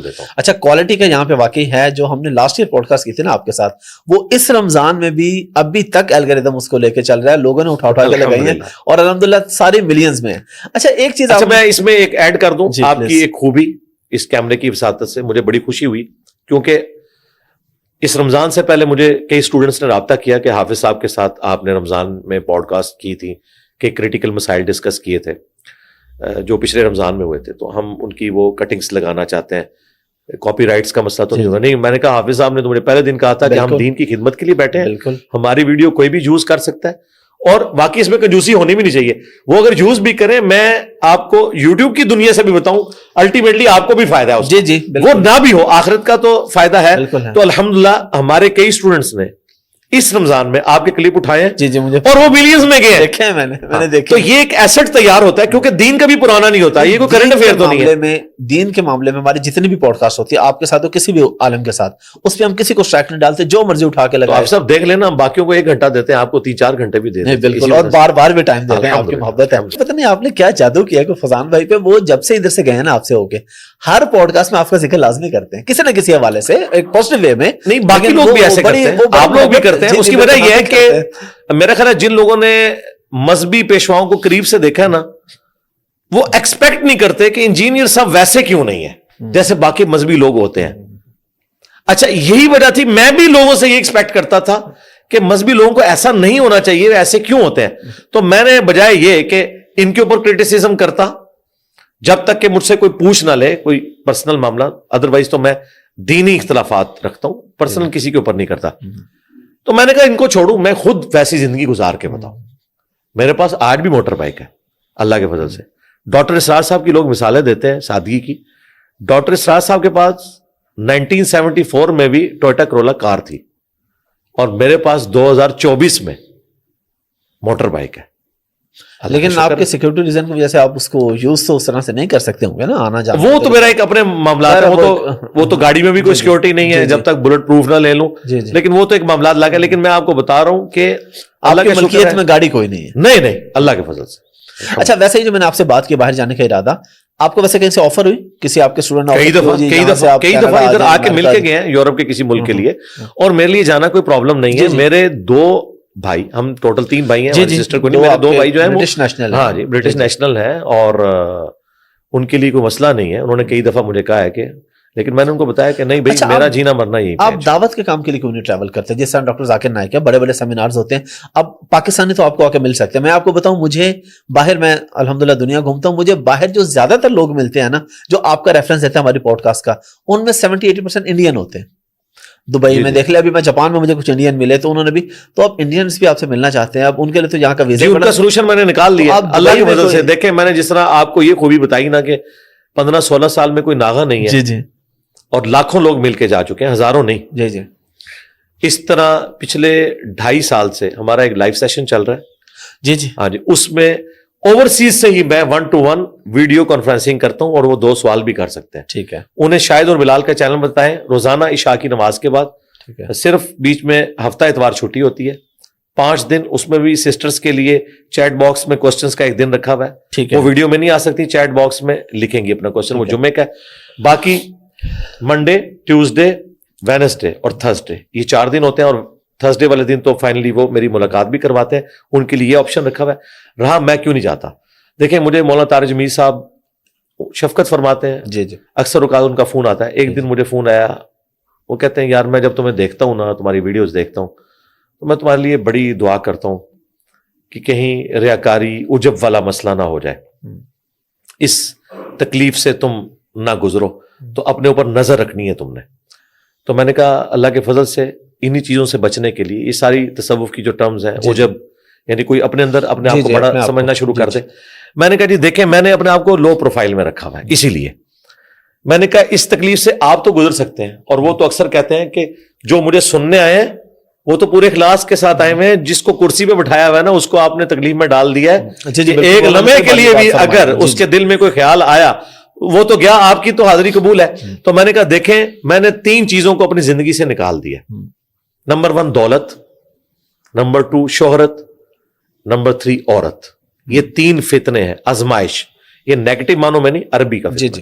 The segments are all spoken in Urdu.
بول دیتا ہوں. اچھا کوالٹی کا یہاں پہ واقعی ہے, جو ہم نے لاسٹ ایئر پوڈ کاسٹ کی تھی نا آپ کے ساتھ, وہ اس رمضان میں بھی ابھی تک الگوریتم اس کو لے کے چل رہا ہے, لوگوں نے اٹھا کے لگائی ہیں اور الحمدللہ ساری ملینز میں. اچھا ایک چیز میں اس میں ایک ایڈ کر دوں, آپ کی ایک خوبی اس کیمرے کی وساطت سے مجھے بڑی خوشی ہوئی, کیونکہ اس رمضان سے پہلے مجھے کئی اسٹوڈنٹس نے رابطہ کیا کہ حافظ صاحب کے ساتھ آپ نے رمضان میں پوڈ کاسٹ کی تھی کہ کریٹیکل مسائل ڈسکس کیے تھے جو پچھلے رمضان میں ہوئے تھے, تو ہم ان کی وہ کٹنگز لگانا چاہتے ہیں. کاپی رائٹس کا مسئلہ تو نہیں ہوگا. نہیں, میں نے کہا حافظ صاحب نے تو مجھے پہلے دن کہا تھا کہ ہم دین کی خدمت کے لیے بیٹھے ہیں, ہماری ویڈیو کوئی بھی یوز کر سکتا ہے, اور واقعی اس میں کنجوسی ہونی بھی نہیں چاہیے. وہ اگر یوز بھی کریں, میں آپ کو یوٹیوب کی دنیا سے بھی بتاؤں, الٹیمیٹلی آپ کو بھی فائدہ ہے, جی وہ نہ بھی ہو آخرت کا تو فائدہ ہے. تو الحمدللہ ہمارے کئی اسٹوڈنٹس نے اس رمضان میں آپ کے کلپ اٹھائے ہیں مجھے اور وہ ملینز میں گئے دیکھے ہیں, میں نے دیکھے. تو یہ ایک ایسٹ تیار ہوتا ہے, کیونکہ دین کبھی پرانا نہیں ہوتا, یہ کوئی کرنٹ افیئر تو نہیں ہے. دین کے معاملے میں ہماری جتنی بھی پوڈ کاسٹ ہوتی ہے آپ کے ساتھ کسی بھی عالم کے ساتھ, اس پہ ہم کسی کو اسٹرائک نہیں ڈالتے, جو مرضی اٹھا کے لگا. آپ سب دیکھ لینا, ہم باقیوں کو 1 گھنٹہ دیتے ہیں, آپ کو 3-4 گھنٹے بھی دیتے ہیں. بالکل, اور بار بار بھی ٹائم دیتے ہیں, آپ کی محبت ہے. پتہ نہیں آپ نے کیا جادو کیا کہ فضان بھائی پہ, وہ جب سے ادھر سے گئے ہیں نا آپ سے ہو کے, ہر پوڈ کاسٹ میں آپ کا ذکر لازمی کرتے ہیں کسی نہ کسی حوالے سے, ایک پازیٹیو وے میں. نہیں, باقی لوگ بھی ایسے کرتے ہیں, آپ لوگ بھی کرتے ہیں. اس کی وجہ یہ ہے کہ میرا خیال ہے جن لوگوں نے مذہبی پیشواؤں کو قریب سے دیکھا ہے نا, وہ ایکسپیکٹ نہیں کرتے کہ انجینئر صاحب ویسے کیوں نہیں ہے جیسے باقی مذہبی لوگ ہوتے ہیں. اچھا یہی وجہ تھی, میں بھی لوگوں سے یہ ایکسپیکٹ کرتا تھا کہ مذہبی لوگوں کو ایسا نہیں ہونا چاہیے, وہ ایسے کیوں ہوتے ہیں. تو میں نے بجائے یہ کہ ان کے اوپر کرٹیسزم کرتا, جب تک کہ مجھ سے کوئی پوچھ نہ لے کوئی پرسنل معاملہ, ادروائز تو میں دینی اختلافات رکھتا ہوں, پرسنل کسی کے اوپر نہیں کرتا. تو میں نے کہا ان کو چھوڑوں, میں خود ویسی زندگی گزار کے بتاؤں. میرے پاس آج بھی موٹر بائک ہے اللہ کے فضل سے. ڈاکٹر اسرار صاحب کی لوگ مثالیں دیتے ہیں سادگی کی. ڈاکٹر اسرار صاحب کے پاس 1974 میں بھی ٹویوٹا کرولا کار تھی, اور میرے پاس 2024 میں موٹر بائک ہے. لیکن آپ کے سیکورٹی ریزن کی وجہ سے آپ اس کو یوز تو اس طرح سے نہیں کر سکتے ہوں گے نا, آنا جانا. وہ تو میرا ایک اپنے معاملات ہے, وہ تو گاڑی میں بھی کوئی سیکورٹی نہیں ہے جب تک بلٹ پروف نہ لے لوں, لیکن وہ تو ایک معاملات لگا. لیکن میں آپ کو بتا رہا ہوں کہ اللہ کی ملکیت میں گاڑی کوئی نہیں ہے. نہیں, اللہ کے فضل سے. اچھا ویسے ہی جو میں نے آپ سے بات کی باہر جانے کا ارادہ, آپ کو ویسے کہیں سے آفر ہوئی کسی آپ کے اسٹوڈنٹ نے؟ کئی دفعہ ادھر آ کے مل کے گئے ہیں یورپ کے کسی ملک کے لیے, اور میرے لیے جانا کوئی پرابلم نہیں ہے. میرے 2 بھائی, ہم ٹوٹل 3 بھائی ہیں, سسٹر کو نہیں, میرے 2 بھائی جو ہیں برٹش نیشنل, ہاں جی برٹش نیشنل ہیں, اور ان کے لیے کوئی مسئلہ نہیں ہے. انہوں نے کئی دفعہ مجھے کہا ہے کہ, لیکن میں نے ان کو بتایا کہ نہیں بھائی میرا جینا مرنا یہی. آپ دعوت کے کام کے لیے کیوں نہیں ٹریول کرتے؟ جس طرح ڈاکٹر ذاکر نائک ہے, بڑے بڑے سیمینارز ہوتے ہیں, اب پاکستانی تو آپ کو آ کے مل سکتے ہیں. میں آپ کو بتاؤں, مجھے باہر, میں الحمدللہ دنیا گھومتا ہوں, مجھے باہر جو زیادہ تر لوگ ملتے ہیں نا, جو آپ کا ریفرنس دیتے ہیں ہماری پوڈ کاسٹ کا, ان میں 70-80% انڈین ہوتے ہیں. دبئی میں دیکھ لیا, ابھی میں جاپان میں مجھے کچھ انڈین ملے, تو انہوں نے بھی, تو اب انڈینس بھی آپ سے ملنا چاہتے ہیں. اب ان کے لیے تو یہاں کا ویزا, ان کا سولوشن میں نے نکال لیا اللہ کی مدد سے. دیکھیں میں نے جس طرح آپ کو یہ خوبی بتائی نا کہ 15-16 سال میں کوئی ناغہ نہیں ہے, جی اور لاکھوں لوگ مل کے جا چکے ہیں, ہزاروں نہیں. جی اس طرح پچھلے 2.5 سال سے ہمارا ایک لائیو سیشن چل رہا ہے. جی ہاں جی, اس میں اوورسیز سے ہی میں 1-to-1 ویڈیو کانفرنسنگ کرتا ہوں, اور وہ 2 سوال بھی کر سکتے ہیں. ٹھیک ہے, انہیں شاہد اور بلال کا چینل بتائیں, روزانہ عشاء کی نماز کے بعد, صرف بیچ میں ہفتہ اتوار چھٹی ہوتی ہے, 5 دن, اس میں بھی سسٹرز کے لیے چیٹ باکس میں کوسچنز کا ایک دن رکھا ہوا ہے. وہ ویڈیو میں نہیں آ سکتی, چیٹ باکس میں لکھیں گے اپنا کوسچن, وہ جمعے کا ہے. باقی منڈے, ٹیوزڈے, وینسڈے اور تھرسڈے, یہ 4 دن ہوتے ہیں, اور تھرسڈے والے دن تو فائنلی وہ میری ملاقات بھی کرواتے ہیں. ان کے لیے یہ آپشن رکھا ہوا ہے. رہا میں کیوں نہیں جاتا, دیکھیں مجھے مولانا طارق جمیل صاحب شفقت فرماتے ہیں, جی اکثر اوقات ان کا فون آتا ہے. ایک دن مجھے فون آیا, وہ کہتے ہیں یار میں جب تمہیں دیکھتا ہوں نا, تمہاری ویڈیوز دیکھتا ہوں, تو میں تمہارے لیے بڑی دعا کرتا ہوں کہ کہیں ریاکاری عجب والا مسئلہ نہ ہو جائے, اس تکلیف سے تم نہ گزرو, تو اپنے اوپر نظر رکھنی ہے تم نے. تو میں نے کہا اللہ کے فضل سے انہی چیزوں سے بچنے کے لیے یہ ساری تصوف کی جو ٹرمز ہیں, عجب یعنی کوئی اپنے اندر اپنے آپ کو بڑا سمجھنا شروع کر دے. میں نے کہا جی دیکھیں میں نے اپنے آپ کو لو پروفائل میں رکھا ہوا ہے, اسی لیے میں نے کہا اس تکلیف سے آپ تو گزر سکتے ہیں, اور وہ تو اکثر کہتے ہیں کہ جو مجھے سننے آئے ہیں وہ تو پورے اخلاص کے ساتھ آئے ہوئے ہیں, جس کو کرسی پہ بٹھایا ہوا ہے نا اس کو آپ نے تکلیف میں ڈال دیا ہے. ایک لمحے کے لیے بھی اگر اس کے دل میں کوئی خیال آیا وہ تو گیا, آپ کی تو حاضری قبول ہے. تو میں نے کہا دیکھیں میں نے 3 چیزوں کو اپنی زندگی سے نکال دیا. نمبر 1 دولت, نمبر 2 شہرت, نمبر 3 عورت. یہ 3 فتنے ہیں, آزمائش. یہ نیگیٹو معنوں میں نہیں, عربی کا فتنہ. جی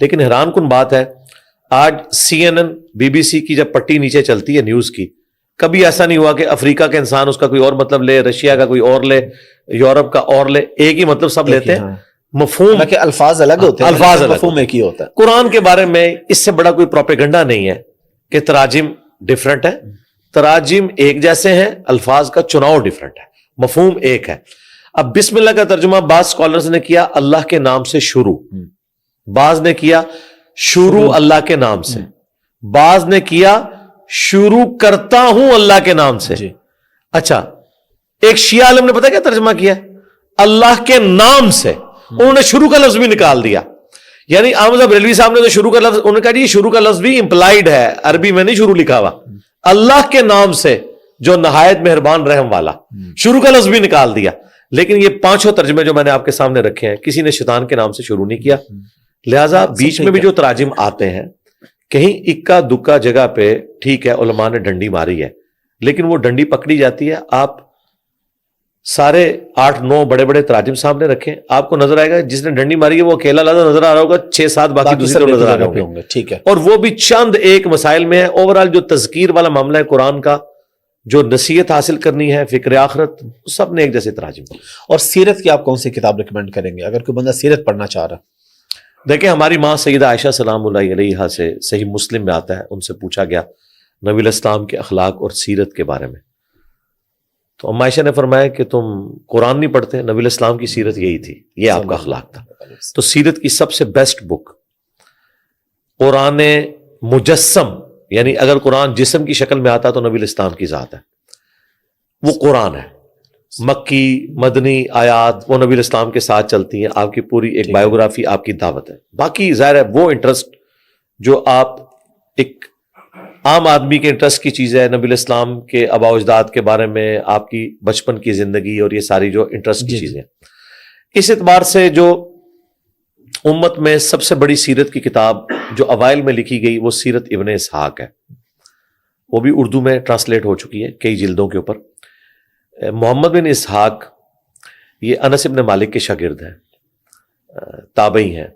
لیکن حیران کن بات ہے, آج CNN BBC کی جب پٹی نیچے چلتی ہے نیوز کی, کبھی ایسا نہیں ہوا کہ افریقہ کا انسان اس کا کوئی اور مطلب لے, رشیا کا کوئی اور لے, یورپ کا اور لے, ایک ہی مطلب سب لیتے ہیں. مفہوم حالانکہ الفاظ الگ ہوتے ہیں, الفاظ الگ مفہوم ایک ہی ہوتا ہے. قرآن کے بارے میں اس سے بڑا کوئی پروپیگنڈا نہیں ہے کہ تراجم ڈیفرنٹ ہے. تراجم ایک جیسے ہیں, الفاظ کا چناؤ ڈیفرنٹ ہے, مفہوم ایک ہے. اب بسم اللہ کا ترجمہ بعض اسکالرز نے کیا اللہ کے نام سے شروع, بعض نے کیا شروع اللہ کے نام سے, بعض نے کیا شروع کرتا ہوں اللہ کے نام سے. اچھا, ایک شیعہ عالم نے پتا کیا ترجمہ کیا, اللہ کے نام سے, انہوں نے شروع کا لفظ بھی نکال دیا. یعنی احمد بریلوی صاحب نے تو شروع کا لفظ, انہوں نے کہا جی شروع کا لفظ بھی امپلائیڈ ہے, عربی میں نہیں شروع لکھا ہوا, اللہ کے نام سے جو نہایت مہربان رحم والا, شروع کا لفظ بھی نکال دیا. لیکن یہ پانچوں ترجمے جو میں نے آپ کے سامنے رکھے ہیں, کسی نے شیطان کے نام سے شروع نہیں کیا. لہٰذا بیچ میں بھی جو تراجم آتے ہیں کہیں اکا دکا جگہ پہ, ٹھیک ہے علماء نے ڈنڈی ماری ہے, لیکن وہ ڈنڈی پکڑی جاتی ہے. آپ سارے 8-9 بڑے بڑے تراجم سامنے رکھیں, آپ کو نظر آئے گا جس نے ڈنڈی ماری ہے وہ اکیلا لازم نظر آ رہا ہوگا, 6-7 باقی دوسری طرف نظر آ رہے ہوں گے. ٹھیک ہے, اور وہ بھی چند ایک مسائل میں ہے. اوورآل جو تذکیر والا معاملہ ہے قرآن کا, جو نصیحت حاصل کرنی ہے, فکر آخرت, سب نے ایک جیسے تراجم. اور سیرت کی آپ کون سی کتاب ریکمینڈ کریں گے اگر کوئی بندہ سیرت پڑھنا چاہ رہا؟ دیکھیں ہماری ماں سیدہ عائشہ سلام اللہ علیہا سے صحیح مسلم میں آتا ہے, ان سے پوچھا گیا نبی علیہ السلام کے اخلاق اور سیرت کے بارے میں, تو ام عائشہ نے فرمایا کہ تم قرآن نہیں پڑھتے, نبی علیہ السلام کی سیرت یہی تھی, یہ آپ کا اخلاق تھا. تو سیرت کی سب سے بیسٹ بک قرآن مجسم, یعنی اگر قرآن جسم کی شکل میں آتا تو نبی علیہ السلام کی ذات ہے, وہ قرآن ہے. مکی مدنی آیات وہ نبی علیہ السلام کے ساتھ چلتی ہیں, آپ کی پوری ایک بایوگرافی آپ کی دعوت ہے. باقی ظاہر ہے وہ انٹرسٹ جو آپ ایک عام آدمی کے انٹرسٹ کی چیز ہے, نبی علیہ السلام کے آباء و اجداد کے بارے میں, آپ کی بچپن کی زندگی, اور یہ ساری جو انٹرسٹ کی چیزیں, اس اعتبار سے جو امت میں سب سے بڑی سیرت کی کتاب جو اوائل میں لکھی گئی وہ سیرت ابن اسحاق ہے. وہ بھی اردو میں ٹرانسلیٹ ہو چکی ہے کئی جلدوں کے اوپر. محمد بن اسحاق یہ انس بن مالک کے شاگرد ہیں, تابعی ہیں,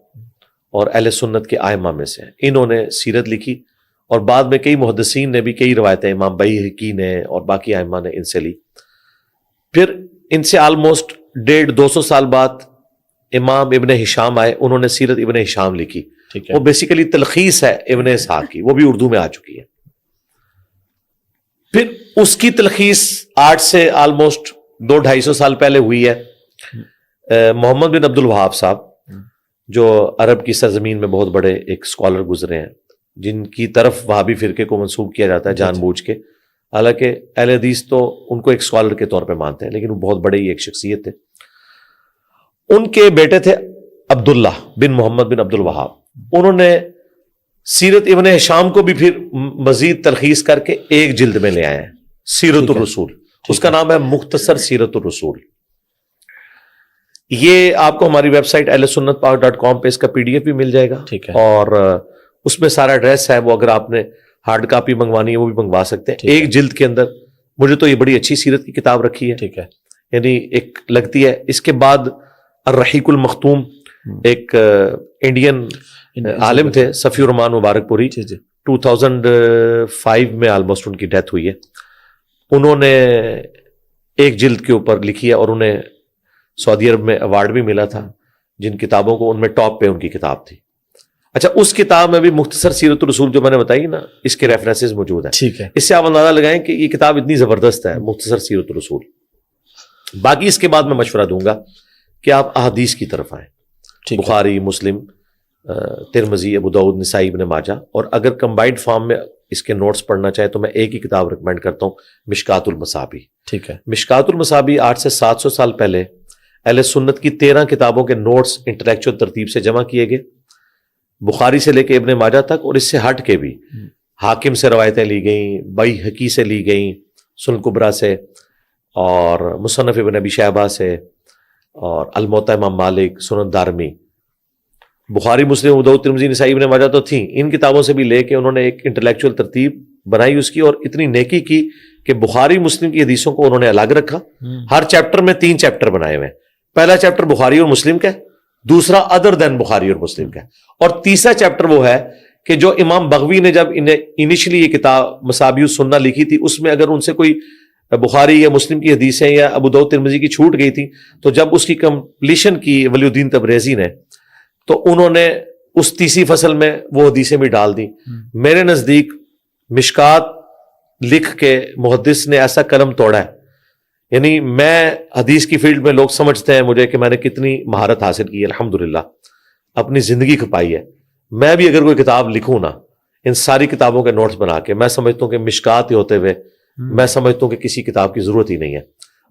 اور اہل سنت کے ائمہ میں سے ہیں. انہوں نے سیرت لکھی, اور بعد میں کئی محدثین نے بھی کئی روایتیں, امام بیہقی نے اور باقی ائمہ نے ان سے لی. پھر ان سے آلموسٹ 150-200 سال بعد امام ابن ہشام آئے, انہوں نے سیرت ابن ہشام لکھی. وہ بیسیکلی تلخیص ہے ابن اسحاق کی, وہ بھی اردو میں آ چکی ہے. پھر اس کی تلخیص آج سے آلموسٹ 200-250 سال پہلے ہوئی ہے. محمد بن عبد الوہاب صاحب جو عرب کی سرزمین میں بہت بڑے ایک اسکالر گزرے ہیں, جن کی طرف وہابی فرقے کو منسوب کیا جاتا ہے جان بوجھ کے, حالانکہ اہل حدیث تو ان کو ایک اسکالر کے طور پہ مانتے ہیں, لیکن وہ بہت بڑے ایک شخصیت تھے. ان کے بیٹے تھے عبداللہ بن محمد بن عبد الوہاب, انہوں نے سیرت ابن ہشام کو بھی پھر مزید تلخیص کر کے ایک جلد میں لے آئے ہیں, سیرت الرسول. اس کا نام ہے مختصر سیرت الرسول. یہ آپ کو ہماری ویب سائٹ ahlsunnatpak.com پہ اس کا PDF بھی مل جائے گا, اور اس میں سارا ایڈریس ہے, وہ اگر آپ نے ہارڈ کاپی منگوانی ہے وہ بھی منگوا سکتے ہیں. ایک جلد کے اندر مجھے تو یہ بڑی اچھی سیرت کی کتاب رکھی ہے, ٹھیک ہے, یعنی ایک لگتی ہے. اس کے بعد الرحیق المختوم ایک انڈین عالم تھے, صفی الرحمان مبارک پوری, 2005 میں آلموسٹ ان کی ڈیتھ ہوئی ہے. انہوں نے ایک جلد کے اوپر لکھی ہے, اور انہیں سعودی عرب میں ایوارڈ بھی ملا تھا جن کتابوں کو, ان میں ٹاپ پہ ان کی کتاب تھی. اچھا, اس کتاب میں بھی مختصر سیرت الرسول جو میں نے بتائی نا, اس کے ریفرنسز موجود ہیں. ٹھیک ہے, اس سے آپ اندازہ لگائیں کہ یہ کتاب اتنی زبردست ہے مختصر سیرت الرسول. باقی اس کے بعد میں مشورہ دوں گا کہ آپ احادیث کی طرف آئیں, بخاری, مسلم, ترمذی, ابو داؤد, نسائی, ابن ماجہ, اور اگر کمبائنڈ فارم میں اس کے نوٹس پڑھنا چاہے تو میں ایک ہی کتاب ریکمینڈ کرتا ہوں, مشکات المصابیح. ٹھیک ہے, مشکات المصابیح 800 سے 700 سال پہلے اہل سنت کی 13 کتابوں کے نوٹس انٹلیکچوئل ترتیب سے جمع کیے گئے, بخاری سے لے کے ابن ماجہ تک, اور اس سے ہٹ کے بھی حاکم سے روایتیں لی گئیں, بیہقی سے لی گئیں, سنن کبریٰ سے, اور مصنف ابن ابی شیبہ سے, اور الموطا امام مالک, سنن دارمی. بخاری, مسلم, ابو داؤد, ترمذی, نسائی, ابن ماجہ تو تھیں, ان کتابوں سے بھی لے کے انہوں نے ایک انٹلیکچوئل ترتیب بنائی اس کی, اور اتنی نیکی کی کہ بخاری مسلم کی حدیثوں کو انہوں نے الگ رکھا. ہر چیپٹر میں 3 چیپٹر بنائے ہوئے ہیں. پہلا چیپٹر بخاری اور مسلم کا ہے, دوسرا ادر دین بخاری اور مسلم کا ہے، اور تیسرا چیپٹر وہ ہے کہ جو امام بغوی نے جب انہیں انیشلی یہ کتاب مصابیح السنہ لکھی تھی، اس میں اگر ان سے کوئی بخاری یا مسلم کی حدیثیں یا ابو داؤد ترمذی کی چھوٹ گئی تھی، تو جب اس کی کمپلیشن کی ولی الدین تبریزی نے، تو انہوں نے اس تیسری فصل میں وہ حدیثیں بھی ڈال دی. میرے نزدیک مشکات لکھ کے محدث نے ایسا قلم توڑا ہے، یعنی میں حدیث کی فیلڈ میں لوگ سمجھتے ہیں مجھے کہ میں نے کتنی مہارت حاصل کی ہے، الحمدللہ اپنی زندگی کھپائی ہے. میں بھی اگر کوئی کتاب لکھوں نا، ان ساری کتابوں کے نوٹس بنا کے، میں سمجھتا ہوں کہ مشکات ہی ہوتے ہوئے میں سمجھتا ہوں کہ کسی کتاب کی ضرورت ہی نہیں ہے.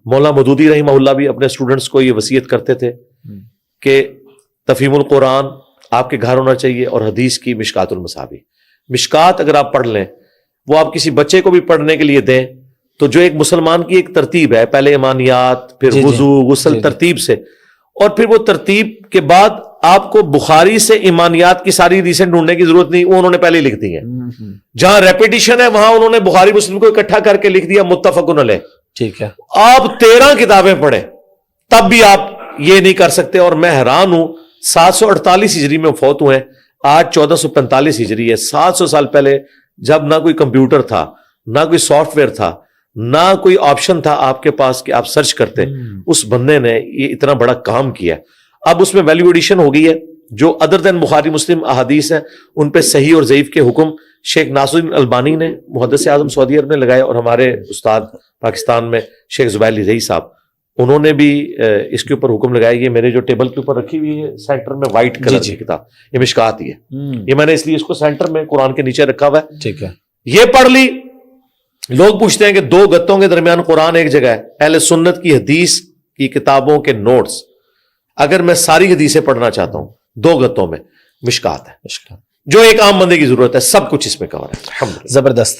مولانا مودودی رحمہ اللہ بھی اپنے اسٹوڈنٹس کو یہ وصیت کرتے تھے کہ تفہیم القرآن آپ کے گھر ہونا چاہیے، اور حدیث کی مشکات المصابیح. مشکات اگر آپ پڑھ لیں، وہ آپ کسی بچے کو بھی پڑھنے کے لیے دیں، تو جو ایک مسلمان کی ایک ترتیب ہے، پہلے ایمانیات، پھر وضو، غسل، ترتیب سے، اور پھر وہ ترتیب کے بعد آپ کو بخاری سے ایمانیات کی ساری حدیثیں ڈھونڈنے کی ضرورت نہیں، وہ انہوں نے پہلے لکھ دی ہیں. جہاں ریپیٹیشن ہے وہاں انہوں نے بخاری مسلم کو اکٹھا کر کے لکھ دیا متفق علیہ. ٹھیک ہے. آپ 13 کتابیں پڑھیں تب بھی آپ یہ نہیں کر سکتے. اور میں حیران ہوں، 748 ہجری میں فوت ہوئے ہیں، آج 1445 ہجری ہے. 700 سال پہلے جب نہ کوئی کمپیوٹر تھا، نہ کوئی سافٹ ویئر تھا، نہ کوئی آپشن تھا آپ کے پاس کہ آپ سرچ کرتے، اس بندے نے یہ اتنا بڑا کام کیا. اب اس میں ویلیو ایڈیشن ہو گئی ہے، جو ادر دین بخاری مسلم احادیث ہیں ان پہ صحیح اور ضعیف کے حکم شیخ ناصر الدین البانی نے، محدث اعظم سعودی عرب نے لگائے، اور ہمارے استاد پاکستان میں شیخ زبیر علی رئی صاحب، انہوں نے بھی اس کے اوپر حکم لگایا. یہ میرے جو ٹیبل کے اوپر رکھی ہوئی ہے سینٹر میں وائٹ کلر کی کتاب، یہ مشکات ہی ہے. یہ میں نے اس لیے اس کو سینٹر میں قرآن کے نیچے رکھا ہوا ہے. ٹھیک ہے. یہ پڑھ لی. لوگ پوچھتے ہیں کہ 2 گتوں کے درمیان قرآن ایک جگہ ہے. اہل سنت کی حدیث کی کتابوں کے نوٹس اگر میں ساری حدیثیں پڑھنا چاہتا ہوں 2 گتوں میں، مشکات ہے، جو ایک عام بندے کی ضرورت ہے. سب کچھ اس میں کور ہے. زبردست.